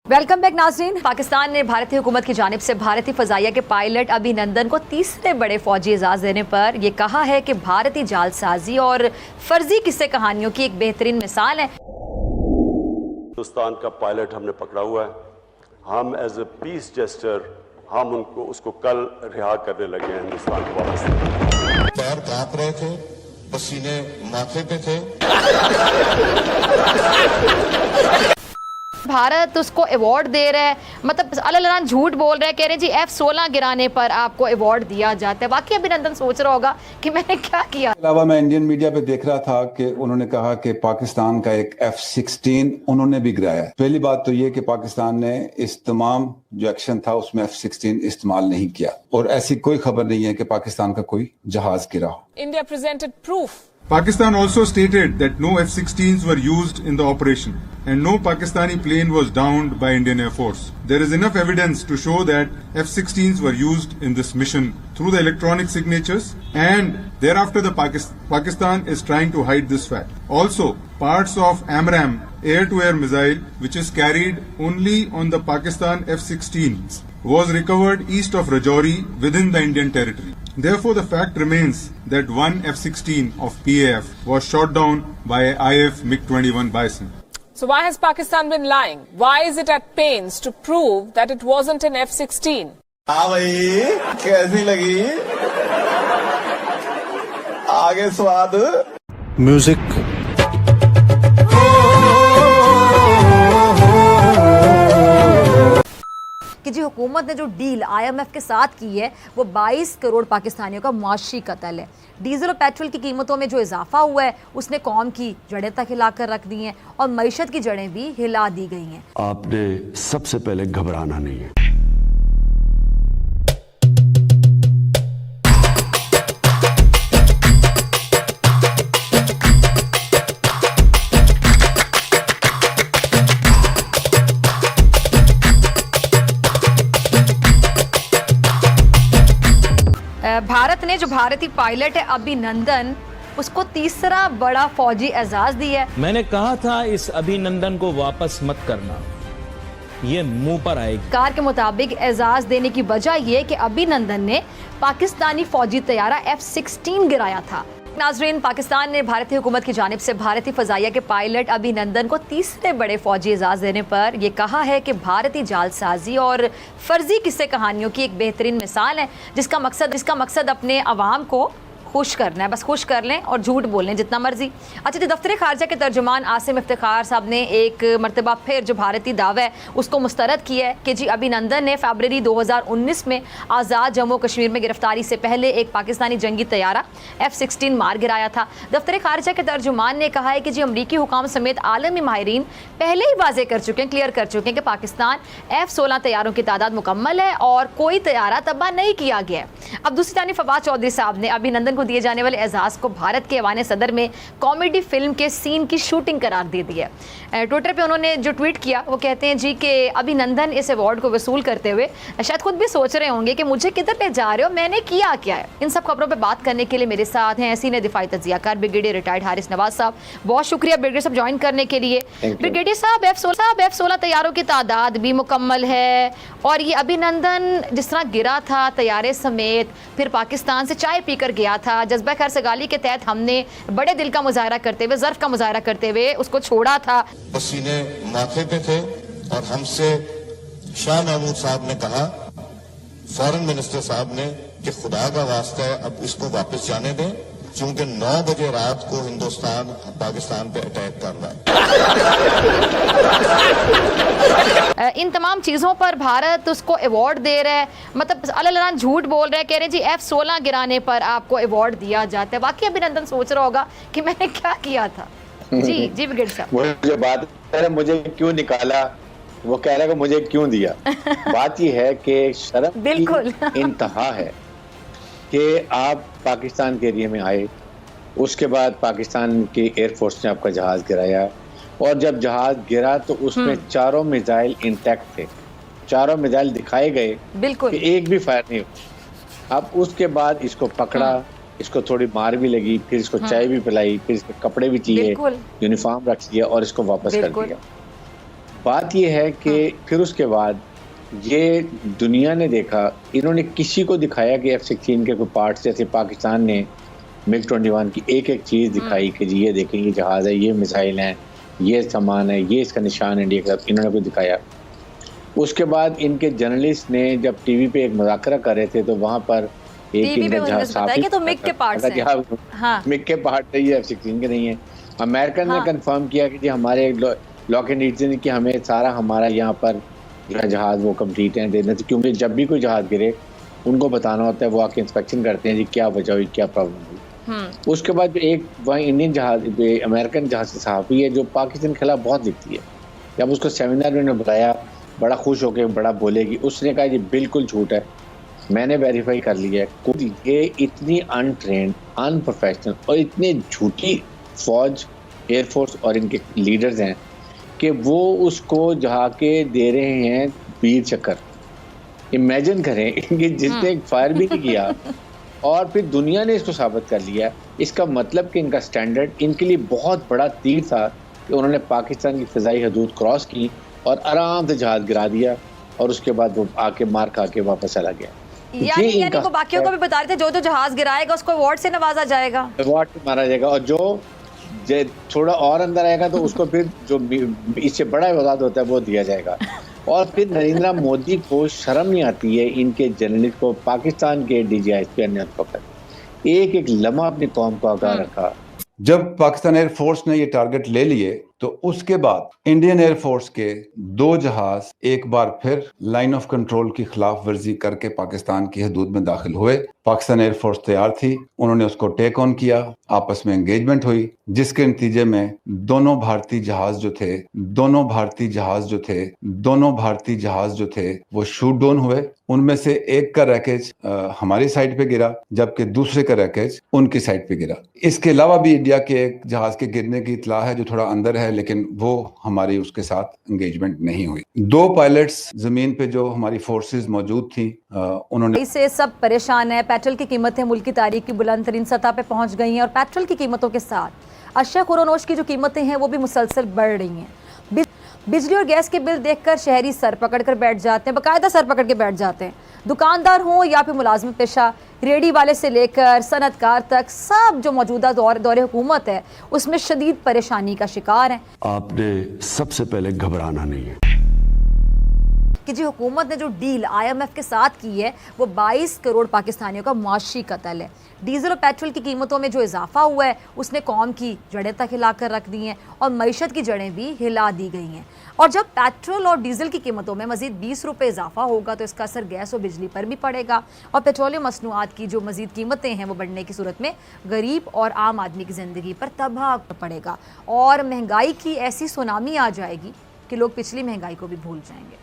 Welcome back नाज़रीन। पाकिस्तान ने भारतीय हुकूमत की जानिब से भारतीय फ़ज़ाइया के पायलट अभिनंदन को तीसरे बड़े फौजी एजाज़ देने पर यह कहा है कि भारतीय जालसाजी और फर्जी किस्से कहानियों की एक बेहतरीन मिसाल है। हिंदुस्तान का पायलट हमने पकड़ा हुआ है। हम एज ए पीस जेस्टर हम उसको कल रिहा करने लगे हैं हिंदुस्तान को वापस। पैर कांप रहे थे, पसीने माथे पे थे। भारत उसको अवार्ड दे रहा है, मतलब अल्लाह झूठ बोल रहा है, कह रहे हैं जी F-16 गिराने पर आपको अवार्ड दिया जाता है। बाकी अभिनंदन सोच रहा होगा कि मैंने क्या किया। अलावा मैं इंडियन मीडिया पे देख रहा था कि उन्होंने कहा कि पाकिस्तान का एक F-16 उन्होंने भी गिराया है। पहली बात तो ये कि पाकिस्तान ने इस तमाम जो एक्शन था उसमें F-16 इस्तेमाल नहीं किया और ऐसी कोई खबर नहीं है कि पाकिस्तान का कोई जहाज गिरा हो। India presented proof. Pakistan also stated that no F-16s were used in the operation and no Pakistani plane was downed by Indian Air Force. There is enough evidence to show that F-16s were used in this mission through the electronic signatures, and thereafter the Pakistan is trying to hide this fact. Also, parts of AMRAAM air-to-air missile, which is carried only on the Pakistan F-16s, was recovered east of Rajouri within the Indian territory. Therefore, the fact remains that one F-16 of PAF was shot down by IF MiG-21 Bison. So why has Pakistan been lying? Why is it at pains to prove that it wasn't an F-16? हाँ भाई, कैसी लगी? आगे स्वाद? Music कि जी हुकूमत ने जो डील IMF के साथ की है वो 22 करोड़ पाकिस्तानियों का मुआशी कत्ल है। डीजल और पेट्रोल की कीमतों में जो इजाफा हुआ है उसने कौम की जड़ें तक हिला कर रख दी हैं और मईशत की जड़ें भी हिला दी गई हैं। आपने सबसे पहले घबराना नहीं है। भारत ने जो भारतीय पायलट है अभिनंदन उसको तीसरा बड़ा फौजी एजाज दिया है। मैंने कहा था इस अभिनंदन को वापस मत करना, ये मुंह पर आएगी। कार के मुताबिक एजाज देने की वजह यह कि अभिनंदन ने पाकिस्तानी फौजी तैयारा F-16 गिराया था। नाजरीन, पाकिस्तान ने भारतीय हुकूमत की जानिब से भारतीय फ़ज़ाइया के पायलट अभिनंदन को तीसरे बड़े फौजी एजाज़ देने पर यह कहा है कि भारतीय जालसाजी और फर्जी किस्से कहानियों की एक बेहतरीन मिसाल है, जिसका मकसद अपने अवाम को खुश करना है। बस खुश कर लें और झूठ बोल लें जितना मर्जी। अच्छा जी, दफ्तर खारजा के तर्जुमान आसिम इफ्तिखार साहब ने एक मरतबा फिर जो भारतीय दावा है उसको मुस्तरद किया है कि जी अभिनंदन ने फरवरी 2019 में आज़ाद जम्मू कश्मीर में गिरफ्तारी से पहले एक पाकिस्तानी जंगी तैयारा F-16 मार गिराया था। दफ्तर खारजा के तर्जुमान ने कहा है कि जी अमरीकी हुकाम समेत आलमी माहिरीन पहले ही वाजे कर चुके हैं, क्लियर कर चुके हैं कि पाकिस्तान F-16 तैयारों की तादाद मुकम्मल है और कोई तैयारा तबाह नहीं किया गया है। अब दूसरी जानिब फवाद चौधरी साहब ने अभिनंदन को दिए जाने वाले एजाज को भारत के ऐवान सदर में कॉमेडी फिल्म के सीन की शूटिंग करार दे दी है। ट्विटर पे उन्होंने जो ट्वीट किया वो कहते हैं जी कि अभिनंदन इस अवार्ड को वसूल करते हुए शायद खुद भी सोच रहे होंगे कि मुझे किधर ले जा रहे हो, मैंने किया क्या है। इन सब खबरों पे बात करने के लिए मेरे साथ हैं सीनियर दिफाई तज्जियाकार ब्रिगेडियर रिटायर्ड हारिस नवाज साहब। बहुत शुक्रिया ब्रिगेडियर साहब ज्वाइन करने के लिए। ब्रिगेडियर साहब, F-16 तैयारों की तादाद भी मुकम्मल है और ये अभिनंदन जिस तरह गिरा था तैयारे समेत, फिर पाकिस्तान से चाय पीकर गया था, जज्बा खैर सगाली के तहत हमने बड़े दिल का मुजाहरा करते हुए, ज़र्फ का मुजाहरा करते हुए उसको छोड़ा था। पसीने माथे पे थे और हमसे शाह महमूद साहब ने कहा, फॉरेन मिनिस्टर साहब ने, कि खुदा का वास्ता है अब इसको वापस जाने दें क्योंकि 9 बजे रात को हिंदुस्तान पाकिस्तान पे अटैक कर रहा है। इन तमाम चीज़ों पर भारत उसको अवार्ड दे रहा है, मतलब अल्लाह झूठ बोल रहा है, कह रहे हैं जी F-16 गिराने पर आपको अवार्ड दिया जाता है। बाकी अभिनंदन सोच रहा होगा कि मैंने क्या किया था। जी जी ब्रिगेडियर साहब, वो जो बात है मुझे क्यों निकाला, वो कह रहा है कि मुझे क्यों दिया। बात ये है कि शर्म बिल्कुल की इंतहा है कि आप पाकिस्तान के एरिया में आए, उसके बाद पाकिस्तान की एयरफोर्स ने आपका जहाज गिराया और जब जहाज गिरा तो उसमें चारों मिसाइल इंटैक्ट थे, चारों मिसाइल दिखाए गए, बिल्कुल कि एक भी फायर नहीं हुआ। अब उसके बाद इसको पकड़ा, इसको थोड़ी मार भी लगी, फिर इसको चाय भी पिलाई, फिर इसके कपड़े भी चाहिए, यूनिफॉर्म रख दिया और इसको वापस कर दिया। बात ये है कि फिर उसके बाद ये दुनिया ने देखा, इन्होंने किसी को दिखाया कि F-16 के कोई पार्ट्स, जैसे पाकिस्तान ने MiG-21 की एक एक चीज़ दिखाई कि जी ये देखें ये जहाज़ है, ये मिसाइल हैं, ये सामान है, ये इसका निशान है इंडिया का, इन्होंने कोई दिखाया। उसके बाद इनके जर्नलिस्ट ने जब टीवी पे एक मुज़ाकरा कर रहे थे तो वहाँ पर एक इंडियन जहाज़ कि तो मिग के पार्ट्स हैं। हाँ। मिग के पार्ट है, ये F-16 के नहीं है। अमेरिकन ने कंफर्म किया कि जी हमारे लॉकहीड मार्टिन कि हमें सारा हमारा यहाँ पर जो है जहाज़ वो कंप्लीट है देना, क्योंकि जब भी कोई जहाज़ गिरे उनको बताना होता है, वो आके इंस्पेक्शन करते हैं जी क्या वजह हुई, क्या प्रॉब्लम हुई। उसके बाद जो एक वहाँ इंडियन जहाज़, अमेरिकन जहाज़ की सहाफ़ी है जो पाकिस्तान के खिलाफ बहुत लिखती है, जब उसको सेमिनार में बुलाया बड़ा खुश होकर बड़ा बोलेगी, उसने कहा जी बिल्कुल झूठ है, मैंने वेरीफाई कर लिया है। ये इतनी अनट्रेंड, अनप्रोफेशनल और इतनी झूठी फौज, एयरफोर्स और इनके लीडर्स हैं कि वो उसको जाके दे रहे हैं वीर चक्कर। इमेजिन करें इनके जिसने फायर भी नहीं किया और फिर दुनिया ने इसको साबित कर लिया। इसका मतलब कि इनका स्टैंडर्ड इनके लिए बहुत बड़ा तीर था कि उन्होंने पाकिस्तान की फ़िज़ाई हदूद क्रॉस की और आराम से जहाज़ गिरा दिया और उसके बाद वो आके मार खा के वापस चला गया। यानी वो बाकियों को भी बता रहे थे जो जहाज़ गिराएगा उसको अवार्ड से नवाजा जाएगा, अवार्ड से मारा जाएगा, और जो थोड़ा और अंदर आएगा तो उसको फिर जो इससे बड़ा इवाद होता है वो दिया जाएगा। और फिर नरेंद्र मोदी को शर्म नहीं आती है इनके जर्नलिस्ट को, पाकिस्तान के DGISP ने एक एक लम्हा अपनी कौम को आगाह रखा। जब पाकिस्तान एयरफोर्स ने ये टारगेट ले लिए तो उसके बाद इंडियन एयरफोर्स के 2 जहाज एक बार फिर लाइन ऑफ कंट्रोल की खिलाफ वर्जी करके पाकिस्तान की हदूद में दाखिल हुए। पाकिस्तान एयरफोर्स तैयार थी, उन्होंने उसको टेक ऑन किया, आपस में एंगेजमेंट हुई, जिसके नतीजे में दोनों भारतीय जहाज जो थे वो शूट डाउन हुए। उनमें से एक का रैकेज हमारी साइड पे गिरा जबकि दूसरे का रैकेज उनकी साइड पे गिरा। इसके अलावा भी इंडिया के एक जहाज के गिरने की इत्तला है जो थोड़ा अंदर है, लेकिन वो हमारी उसके साथ एंगेजमेंट नहीं हुई। 2 पायलट्स जमीन पे जो हमारी फोर्सेस मौजूद थी उन्होंने इससे सब परेशान है। पेट्रोल की कीमतें मुल्क की तारीख की बुलंद तरीन सतह पे पहुंच गई हैं और पेट्रोल की कीमतों के साथ अशिया खुरोनोश की जो कीमतें हैं वो भी मुसलसल बढ़ रही हैं। बिजली और गैस के बिल देखकर शहरी सर पकड़ कर बैठ जाते हैं, बाकायदा सर पकड़ के बैठ जाते हैं। दुकानदार हों या फिर मुलाजमत पेशा, रेडी वाले से लेकर सनतकार तक, सब जो मौजूदा दौरे हुकूमत है उसमें शदीद परेशानी का शिकार हैं। आपने सबसे पहले घबराना नहीं है कि जी हुकूमत ने जो डील IMF के साथ की है वो 22 करोड़ पाकिस्तानियों का मुआशी कत्ल है। डीजल और पेट्रोल की कीमतों में जो इजाफा हुआ है उसने कौम की जड़ें तक हिला कर रख दी हैं और मईशत की जड़ें भी हिला दी गई हैं। और जब पेट्रोल और डीजल की कीमतों में मजीद 20 रुपये इजाफा होगा तो इसका असर गैस और बिजली पर भी पड़ेगा और पेट्रोलियम मसनूआत की जो मजीद कीमतें हैं वो बढ़ने की सूरत में गरीब और आम आदमी की ज़िंदगी पर तबाह पड़ेगा और महंगाई की ऐसी सुनामी आ जाएगी कि लोग पिछली महंगाई को भी भूल जाएंगे।